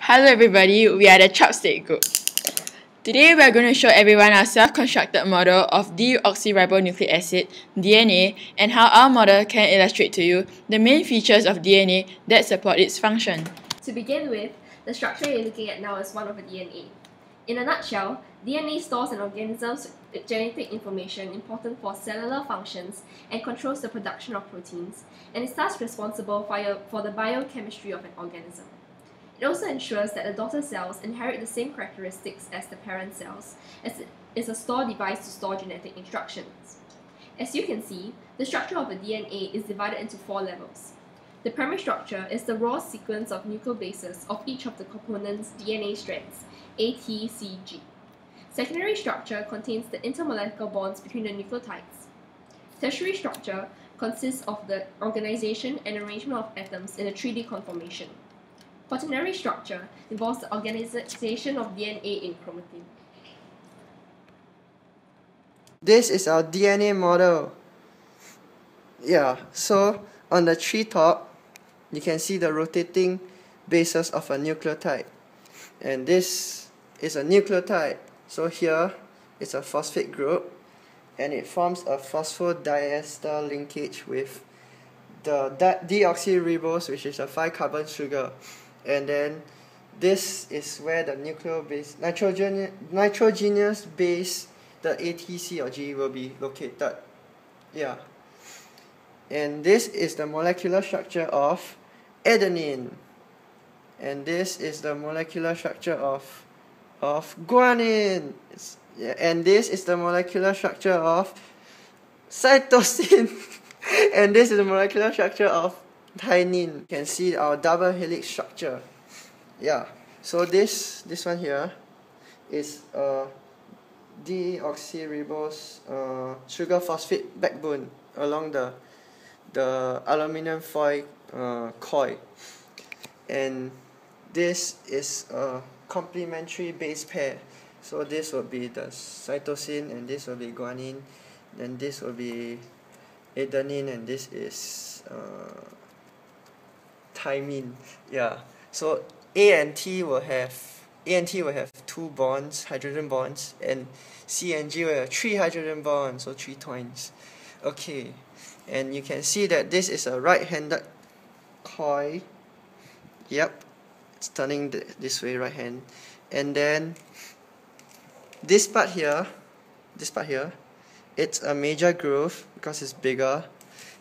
Hello everybody, we are the Chopstick Group. Today we are going to show everyone our self-constructed model of deoxyribonucleic acid, DNA, and how our model can illustrate to you the main features of DNA that support its function. To begin with, the structure you're looking at now is one of a DNA. In a nutshell, DNA stores an organism's genetic information important for cellular functions and controls the production of proteins, and is thus responsible for the biochemistry of an organism. It also ensures that the daughter cells inherit the same characteristics as the parent cells, as it is a store device to store genetic instructions. As you can see, the structure of a DNA is divided into 4 levels. The primary structure is the raw sequence of nucleobases of each of the component's DNA strands, A, T, C, G. Secondary structure contains the intermolecular bonds between the nucleotides. Tertiary structure consists of the organization and arrangement of atoms in a 3D conformation. Quaternary structure involves the organization of DNA in chromatin. This is our DNA model. So on the treetop, you can see the rotating bases of a nucleotide. And this is a nucleotide. So here it's a phosphate group, and it forms a phosphodiester linkage with the deoxyribose, which is a 5-carbon sugar. And then this is where the nitrogenous base, the A, T, C, or G, will be located. And this is the molecular structure of adenine. And this is the molecular structure of guanine. And this is the molecular structure of cytosine. And this is the molecular structure of thymine. You can see our double helix structure. So this one here is a deoxyribose sugar phosphate backbone along the aluminum foil coil. And this is a complementary base pair. So this will be the cytosine, and this will be guanine, then this will be adenine, and this is thymine. So A and T will have 2 bonds, hydrogen bonds, and C and G will have 3 hydrogen bonds, so 3 twines. Okay, and you can see that this is a right-handed coil. It's turning this way, right hand. And then this part here, it's a major groove because it's bigger,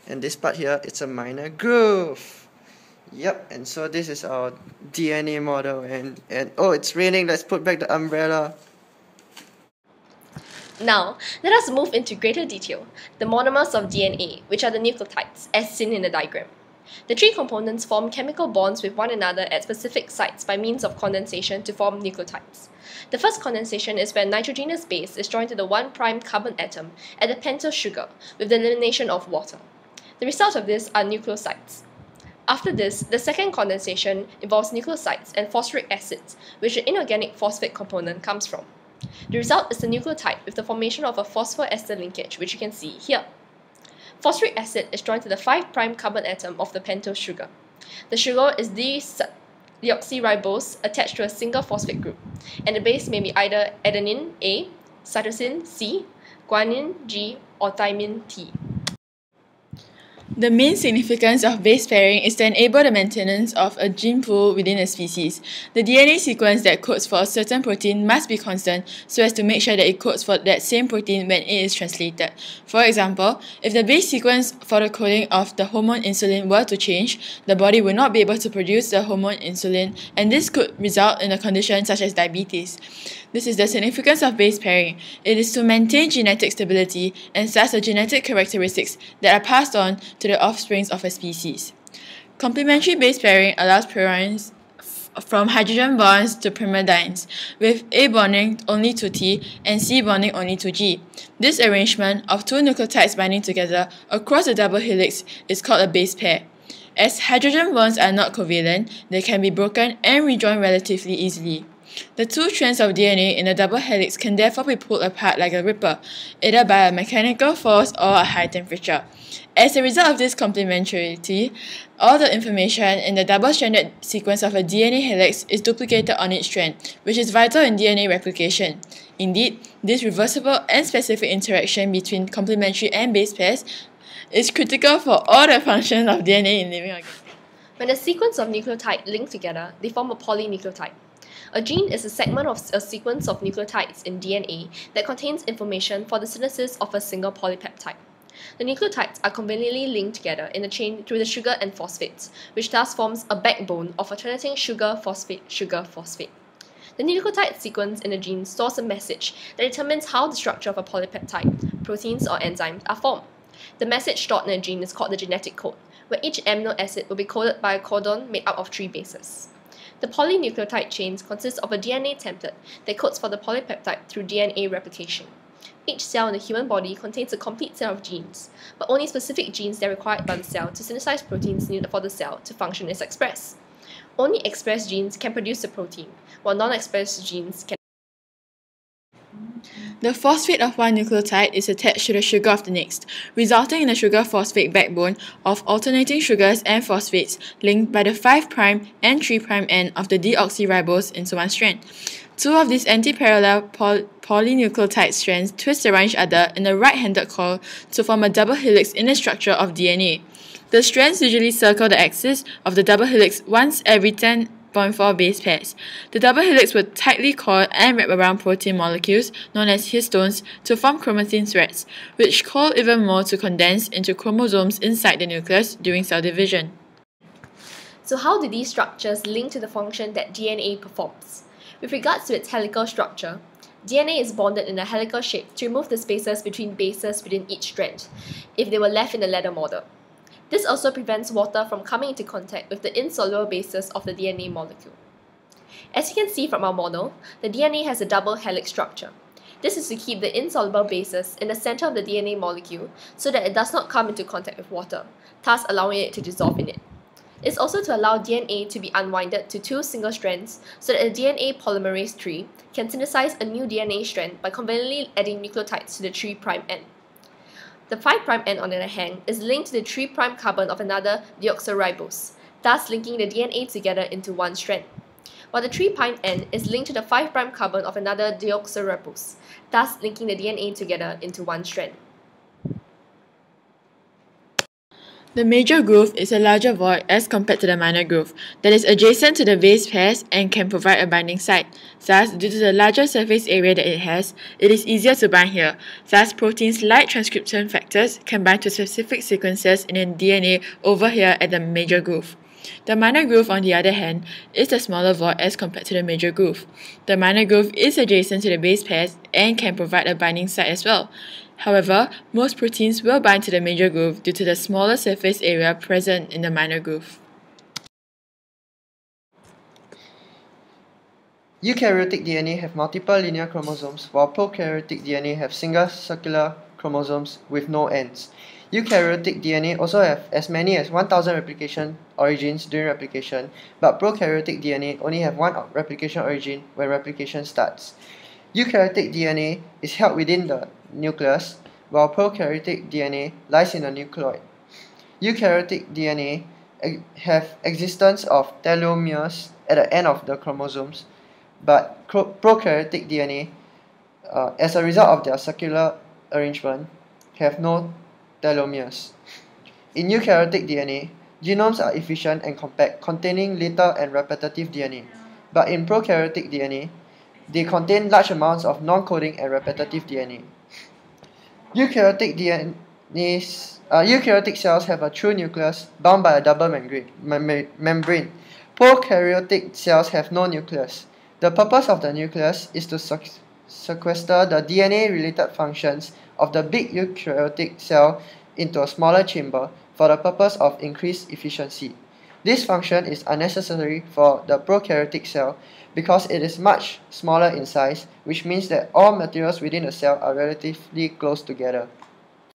and this part here, it's a minor groove. And so this is our DNA model, and oh, it's raining, let's put back the umbrella. Now, let us move into greater detail, the monomers of DNA, which are the nucleotides, as seen in the diagram. The 3 components form chemical bonds with one another at specific sites by means of condensation to form nucleotides. The first condensation is where nitrogenous base is joined to the 1' carbon atom at the pentose sugar with the elimination of water. The result of this are nucleosides. After this, the second condensation involves nucleosides and phosphoric acids, which the inorganic phosphate component comes from. The result is the nucleotide with the formation of a phosphorester linkage, which you can see here. Phosphoric acid is joined to the 5' carbon atom of the pentose sugar. The sugar is deoxyribose attached to a single phosphate group, and the base may be either adenine A, cytosine C, guanine G, or thymine T. The main significance of base pairing is to enable the maintenance of a gene pool within a species. The DNA sequence that codes for a certain protein must be constant so as to make sure that it codes for that same protein when it is translated. For example, if the base sequence for the coding of the hormone insulin were to change, the body will not be able to produce the hormone insulin, and this could result in a condition such as diabetes. This is the significance of base pairing. It is to maintain genetic stability and thus the genetic characteristics that are passed on to the offsprings of a species. Complementary base pairing allows purines from hydrogen bonds to pyrimidines, with A bonding only to T and C bonding only to G. This arrangement of 2 nucleotides binding together across the double helix is called a base pair. As hydrogen bonds are not covalent, they can be broken and rejoined relatively easily. The two strands of DNA in a double helix can therefore be pulled apart like a ripper, either by a mechanical force or a high temperature. As a result of this complementarity, all the information in the double-stranded sequence of a DNA helix is duplicated on each strand, which is vital in DNA replication. Indeed, this reversible and specific interaction between complementary and base pairs is critical for all the functions of DNA in living organisms. When a sequence of nucleotides link together, they form a polynucleotide. A gene is a segment of a sequence of nucleotides in DNA that contains information for the synthesis of a single polypeptide. The nucleotides are conveniently linked together in a chain through the sugar and phosphates, which thus forms a backbone of alternating sugar-phosphate. The nucleotide sequence in a gene stores a message that determines how the structure of a polypeptide, proteins or enzymes, are formed. The message stored in a gene is called the genetic code, where each amino acid will be coded by a codon made up of 3 bases. The polynucleotide chains consist of a DNA template that codes for the polypeptide through DNA replication. Each cell in the human body contains a complete set of genes, but only specific genes that are required by the cell to synthesize proteins needed for the cell to function is expressed. Only expressed genes can produce the protein, while non-expressed genes can. The phosphate of one nucleotide is attached to the sugar of the next, resulting in a sugar-phosphate backbone of alternating sugars and phosphates linked by the 5' and 3' end of the deoxyribose into one strand. Two of these anti-parallel polynucleotide strands twist around each other in a right-handed coil to form a double helix in the structure of DNA. The strands usually circle the axis of the double helix once every 10.4 base pairs. The double helix will tightly coil and wrap around protein molecules, known as histones, to form chromatin threads, which coil even more to condense into chromosomes inside the nucleus during cell division. So how do these structures link to the function that DNA performs? With regards to its helical structure, DNA is bonded in a helical shape to remove the spaces between bases within each strand, if they were left in the ladder model. This also prevents water from coming into contact with the insoluble bases of the DNA molecule. As you can see from our model, the DNA has a double helix structure. This is to keep the insoluble bases in the center of the DNA molecule so that it does not come into contact with water, thus allowing it to dissolve in it. It's also to allow DNA to be unwinded to 2 single strands so that the DNA polymerase tree can synthesize a new DNA strand by conveniently adding nucleotides to the 3' end. The 5' end, on the other hand, is linked to the 3' carbon of another deoxyribose, thus linking the DNA together into one strand, while the 3' end is linked to the 5' carbon of another deoxyribose, thus linking the DNA together into one strand. The major groove is a larger void as compared to the minor groove that is adjacent to the base pairs and can provide a binding site. Thus, due to the larger surface area that it has, it is easier to bind here. Thus, proteins like transcription factors can bind to specific sequences in the DNA over here at the major groove. The minor groove, on the other hand, is the smaller void as compared to the major groove. The minor groove is adjacent to the base pairs and can provide a binding site as well. However, most proteins will bind to the major groove due to the smaller surface area present in the minor groove. Eukaryotic DNA have multiple linear chromosomes, while prokaryotic DNA have single circular chromosomes with no ends. Eukaryotic DNA also have as many as 1,000 replication origins during replication, but prokaryotic DNA only have one replication origin when replication starts. Eukaryotic DNA is held within the nucleus, while prokaryotic DNA lies in the nucleoid. Eukaryotic DNA have existence of telomeres at the end of the chromosomes, but prokaryotic DNA, as a result of their circular arrangement, have no telomeres. In eukaryotic DNA, genomes are efficient and compact, containing little and repetitive DNA, but in prokaryotic DNA, they contain large amounts of non-coding and repetitive DNA. Eukaryotic cells have a true nucleus bound by a double membrane. Prokaryotic cells have no nucleus. The purpose of the nucleus is to sequester the DNA-related functions of the big eukaryotic cell into a smaller chamber for the purpose of increased efficiency. This function is unnecessary for the prokaryotic cell because it is much smaller in size, which means that all materials within the cell are relatively close together.